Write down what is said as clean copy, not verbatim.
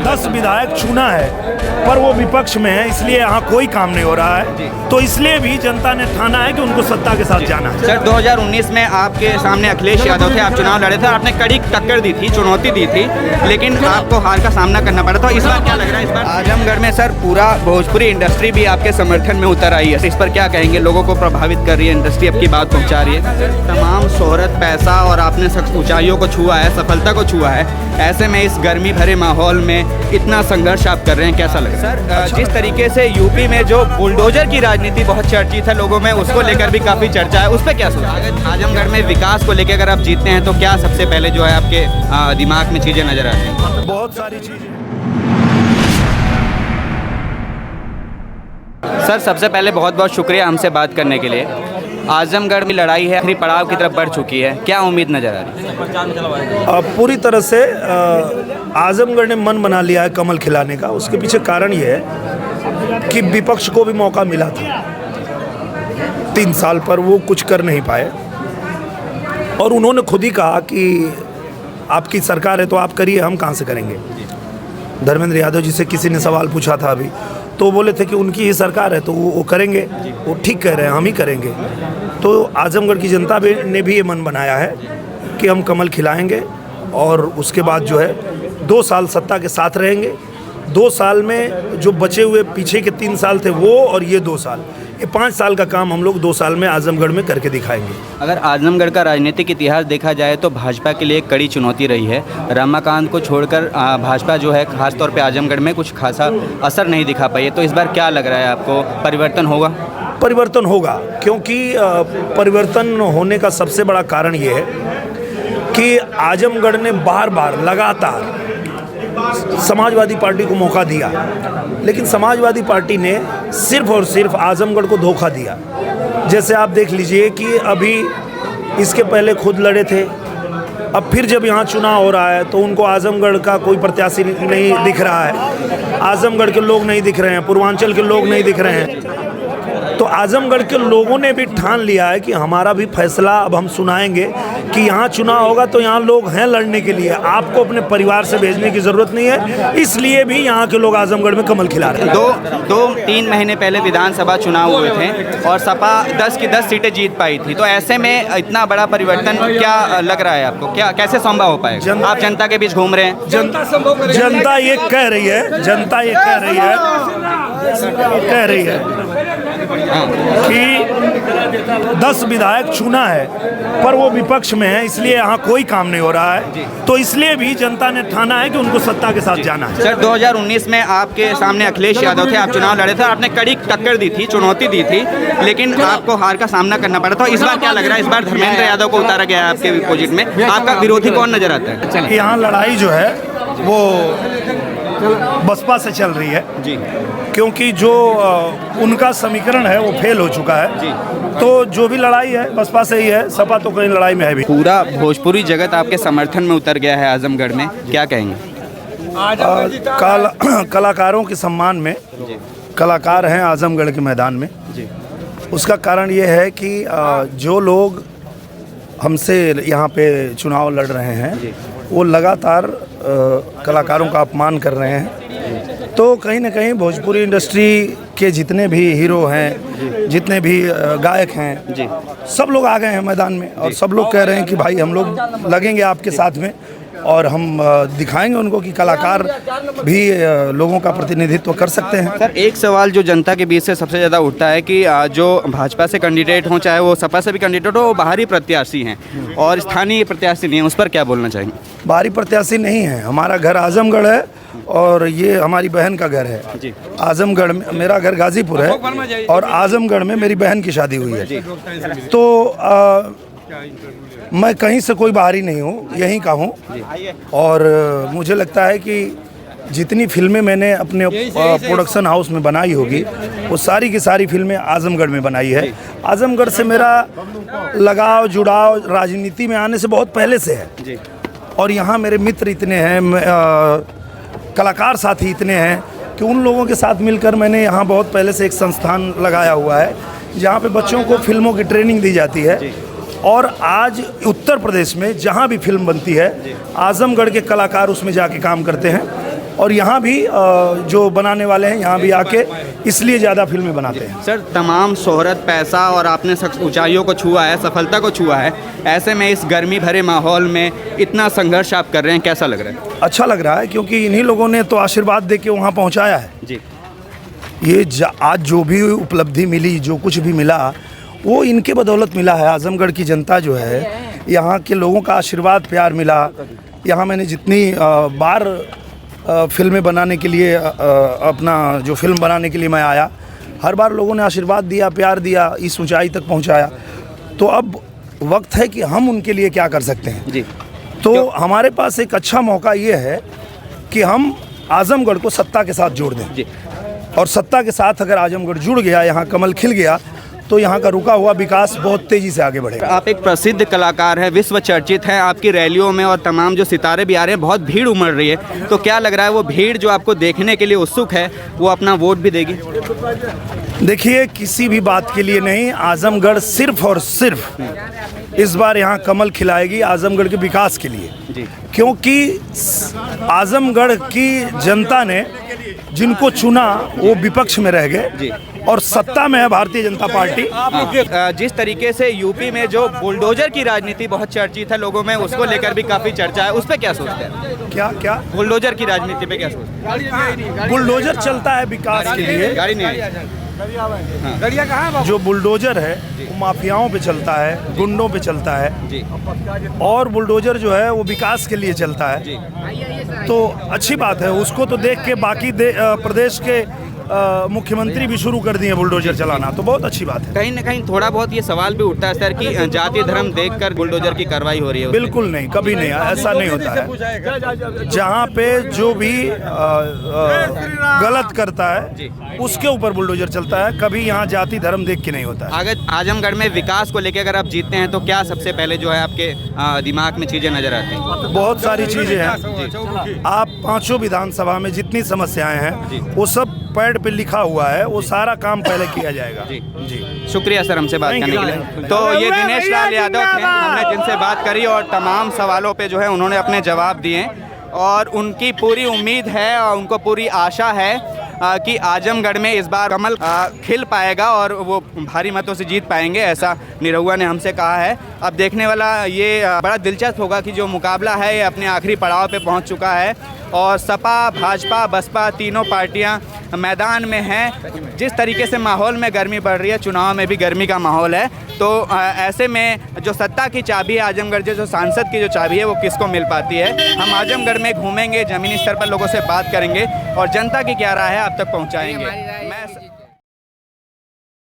10 विधायक चुना है पर वो विपक्ष में है, इसलिए यहाँ कोई काम नहीं हो रहा है, तो इसलिए भी जनता ने ठाना है कि उनको सत्ता के साथ जाना है। सर 2019 में आपके सामने अखिलेश यादव थे, आप चुनाव लड़े थे, आपने कड़ी टक्कर दी थी, चुनौती दी थी, लेकिन आपको हार का सामना करना पड़ा था। इस बार क्या लग रहा है? इस बार आजमगढ़ में सर पूरा भोजपुरी इंडस्ट्री भी आपके समर्थन में उतर आई है, इस पर क्या कहेंगे? लोगों को प्रभावित कर रही है इंडस्ट्री, आपकी बात पहुंचा रही है, तमाम शोहरत, पैसा और आपने ऊंचाइयों को छुआ है, सफलता को छुआ है, ऐसे में इस गर्मी भरे माहौल में इतना संघर्ष आप कर रहे हैं, कैसा लग रहा है? सर जिस तरीके से यूपी में जो बुलडोजर की राजनीति बहुत चर्चित है लोगों में, उसको लेकर भी काफ़ी चर्चा है, उस पर क्या सोचा? आजमगढ़ में विकास को लेकर अगर आप जीतते हैं तो क्या सबसे पहले जो है आपके दिमाग में चीज़ें नजर आती हैं? बहुत सारी चीज़ें। सर सबसे पहले बहुत बहुत शुक्रिया हमसे बात करने के लिए। आजमगढ़ में लड़ाई है, आखिरी पड़ाव की तरफ बढ़ चुकी है, क्या उम्मीद नज़र आ रही है? पूरी तरह से आजमगढ़ ने मन बना लिया है कमल खिलाने का। उसके पीछे कारण ये है कि विपक्ष को भी मौका मिला था 3 साल पर, वो कुछ कर नहीं पाए, और उन्होंने खुद ही कहा कि आपकी सरकार है तो आप करिए, हम कहाँ से करेंगे। धर्मेंद्र यादव जी से किसी ने सवाल पूछा था अभी, तो बोले थे कि उनकी ही सरकार है तो वो करेंगे, वो ठीक कह रहे हैं, हम ही करेंगे। तो आजमगढ़ की जनता ने भी ये मन बनाया है कि हम कमल खिलाएंगे, और उसके बाद जो है 2 साल सत्ता के साथ रहेंगे। 2 साल में जो बचे हुए पीछे के 3 साल थे वो, और ये 2 साल, ये 5 साल का काम हम लोग 2 साल में आजमगढ़ में करके दिखाएंगे। अगर आजमगढ़ का राजनीतिक इतिहास देखा जाए तो भाजपा के लिए एक कड़ी चुनौती रही है। रमाकांत को छोड़कर भाजपा जो है खासतौर पे आजमगढ़ में कुछ खासा असर नहीं दिखा पाई है, तो इस बार क्या लग रहा है आपको? परिवर्तन होगा? परिवर्तन होगा, क्योंकि परिवर्तन होने का सबसे बड़ा कारण ये है कि आजमगढ़ ने बार बार लगातार समाजवादी पार्टी को मौका दिया, लेकिन समाजवादी पार्टी ने सिर्फ और सिर्फ आजमगढ़ को धोखा दिया। जैसे आप देख लीजिए कि अभी इसके पहले खुद लड़े थे, अब फिर जब यहाँ चुनाव हो रहा है तो उनको आजमगढ़ का कोई प्रत्याशी नहीं दिख रहा है, आजमगढ़ के लोग नहीं दिख रहे हैं, पूर्वांचल के लोग नहीं दिख रहे हैं। तो आजमगढ़ के लोगों ने भी ठान लिया है कि हमारा भी फैसला अब हम सुनाएंगे कि यहाँ चुनाव होगा तो यहाँ लोग हैं लड़ने के लिए, आपको अपने परिवार से भेजने की ज़रूरत नहीं है, इसलिए भी यहाँ के लोग आजमगढ़ में कमल खिला रहे हैं। 2-3 महीने पहले विधानसभा चुनाव हुए थे और सपा 10 की 10 सीटें जीत पाई थी, तो ऐसे में इतना बड़ा परिवर्तन क्या लग रहा है आपको? क्या कैसे संभव हो पाएगा? आप जनता के बीच घूम रहे हैं, जनता ये कह रही है, जनता ये कह रही है कि 10 विधायक चुना है पर वो विपक्ष में है, इसलिए यहाँ कोई काम नहीं हो रहा है, तो इसलिए भी जनता ने ठाना है कि उनको सत्ता के साथ जाना है। सर 2019 में आपके सामने अखिलेश यादव थे, आप चुनाव लड़े थे, आपने कड़ी टक्कर दी थी, चुनौती दी थी, लेकिन आपको हार का सामना करना पड़ा था। इस बार क्या लग रहा है? इस बार धर्मेंद्र यादव को उतारा गया है आपके अपोजिट में, आपका विरोधी कौन नजर आता है? यहाँ लड़ाई जो है वो बसपा से चल रही है जी, क्योंकि जो उनका समीकरण है वो फेल हो चुका है जी। तो जो भी लड़ाई है बसपा से ही है, सपा तो कहीं लड़ाई में है भी। पूरा भोजपुरी जगत आपके समर्थन में उतर गया है आजमगढ़ में, क्या कहेंगे? कलाकारों के सम्मान में कलाकार हैं आजमगढ़ के मैदान में जी। उसका कारण ये है कि जो लोग हमसे यहाँ पे चुनाव लड़ रहे हैं वो लगातार कलाकारों का अपमान कर रहे हैं, तो कहीं ना कहीं भोजपुरी इंडस्ट्री के जितने भी हीरो हैं, जितने भी गायक हैं जी, सब लोग आ गए हैं मैदान में, और सब लोग कह रहे हैं कि भाई हम लोग लगेंगे आपके साथ में, और हम दिखाएंगे उनको कि कलाकार भी लोगों का प्रतिनिधित्व कर सकते हैं। सर एक सवाल जो जनता के बीच से सबसे ज़्यादा उठता है कि जो भाजपा से कैंडिडेट हों, चाहे वो सपा से भी कैंडिडेट हो, वो बाहरी प्रत्याशी हैं और स्थानीय प्रत्याशी नहीं हैं, उस पर क्या बोलना चाहेंगे? बाहरी प्रत्याशी नहीं है, हमारा घर आजमगढ़ है और ये हमारी बहन का घर है जी। आजमगढ़ में मेरा घर गाजीपुर है और आजमगढ़ में मेरी बहन की शादी हुई है, तो मैं कहीं से कोई बाहरी नहीं हूँ, यहीं का हूँ, और मुझे लगता है कि जितनी फिल्में मैंने अपने प्रोडक्शन हाउस में बनाई होगी वो सारी की सारी फिल्में आजमगढ़ में बनाई है। आजमगढ़ से मेरा लगाव जुड़ाव राजनीति में आने से बहुत पहले से है, और यहाँ मेरे मित्र इतने हैं, कलाकार साथी इतने हैं कि उन लोगों के साथ मिलकर मैंने यहाँ बहुत पहले से एक संस्थान लगाया हुआ है जहाँ पे बच्चों को फिल्मों की ट्रेनिंग दी जाती है। और आज उत्तर प्रदेश में जहाँ भी फिल्म बनती है, आजमगढ़ के कलाकार उसमें जाके काम करते हैं, और यहाँ भी जो बनाने वाले हैं यहाँ भी आके इसलिए ज़्यादा फिल्में बनाते हैं। सर, तमाम शोहरत, पैसा और आपने ऊंचाइयों को छुआ है, सफलता को छुआ है, ऐसे में इस गर्मी भरे माहौल में इतना संघर्ष आप कर रहे हैं, कैसा लग रहा है? अच्छा लग रहा है, क्योंकि इन्हीं लोगों ने तो आशीर्वाद दे के वहाँ पहुँचाया है जी। ये आज जो भी उपलब्धि मिली, जो कुछ भी मिला, वो इनके बदौलत मिला है। आजमगढ़ की जनता जो है, यहाँ के लोगों का आशीर्वाद, प्यार मिला। यहाँ मैंने जितनी बार फिल्में बनाने के लिए अपना जो फिल्म बनाने के लिए मैं आया, हर बार लोगों ने आशीर्वाद दिया, प्यार दिया, इस ऊंचाई तक पहुंचाया। तो अब वक्त है कि हम उनके लिए क्या कर सकते हैं जी। तो हमारे पास एक अच्छा मौका ये है कि हम आजमगढ़ को सत्ता के साथ जोड़ दें जी। और सत्ता के साथ अगर आजमगढ़ जुड़ गया, यहाँ कमल खिल गया, तो यहाँ का रुका हुआ विकास बहुत तेज़ी से आगे बढ़ेगा। आप एक प्रसिद्ध कलाकार हैं, विश्व चर्चित हैं, आपकी रैलियों में और तमाम जो सितारे भी आ रहे हैं, बहुत भीड़ उमड़ रही है, तो क्या लग रहा है वो भीड़ जो आपको देखने के लिए उत्सुक है वो अपना वोट भी देगी? देखिए, किसी भी बात के लिए नहीं, आजमगढ़ सिर्फ और सिर्फ इस बार यहाँ कमल खिलाएगी आजमगढ़ के विकास के लिए जी। क्योंकि आजमगढ़ की जनता ने जिनको चुना वो विपक्ष में रह गए और सत्ता में है भारतीय जनता पार्टी। जिस तरीके से यूपी में जो बुलडोजर की राजनीति बहुत चर्चित है लोगों में, उसको लेकर भी काफी चर्चा है, उस पर क्या सोचते हैं? क्या बुलडोजर की राजनीति पे क्या सोचते हैं? बुलडोजर चलता है विकास के लिए। गाड़ी नहीं आई। जो बुलडोजर है वो माफियाओं पे चलता है, गुंडों पे चलता है जी। और बुलडोजर जो है वो विकास के लिए चलता है जी। तो अच्छी बात है। उसको तो देख के बाकी प्रदेश के मुख्यमंत्री भी शुरू कर दिए बुलडोजर चलाना, तो बहुत अच्छी बात है। कहीं ना कहीं थोड़ा बहुत ये सवाल भी उठता है सर कि जाति धर्म देखकर बुलडोजर की कार्रवाई हो रही है। बिल्कुल नहीं, कभी नहीं, ऐसा नहीं होता है। जहाँ पे जो भी गलत करता है उसके ऊपर बुलडोजर चलता है, कभी यहाँ जाति धर्म देख के नहीं होता है। अगर आजमगढ़ में विकास को लेकर अगर आप जीतते हैं तो क्या सबसे पहले जो है आपके दिमाग में चीजें नजर आती हैं? बहुत सारी चीजें हैं। आप पांचों विधानसभा में जितनी समस्याएं हैं वो सब पैड पे लिखा हुआ है, वो सारा काम पहले किया जाएगा। जी। शुक्रिया सर हमसे बात करने के लिए। तो ये दिनेश लाल यादव थे, हमने जिनसे बात करी और तमाम सवालों पे जो है उन्होंने अपने जवाब दिए और उनकी पूरी उम्मीद है और उनको पूरी आशा है कि आजमगढ़ में इस बार कमल खिल पाएगा और वो भारी मतों से जीत पाएंगे, ऐसा निरहुआ ने हमसे कहा है। अब देखने वाला ये बड़ा दिलचस्प होगा कि जो मुकाबला है ये अपने आखिरी पड़ाव पे पहुंच चुका है और सपा, भाजपा, बसपा तीनों पार्टियां मैदान में हैं। जिस तरीके से माहौल में गर्मी बढ़ रही है, चुनाव में भी गर्मी का माहौल है, तो ऐसे में जो सत्ता की चाबी है आजमगढ़ जो सांसद की जो चाबी है वो किसको मिल पाती है। हम आजमगढ़ में घूमेंगे, ज़मीनी स्तर पर लोगों से बात करेंगे और जनता की क्या राय है आप तक पहुंचाएंगे। मैं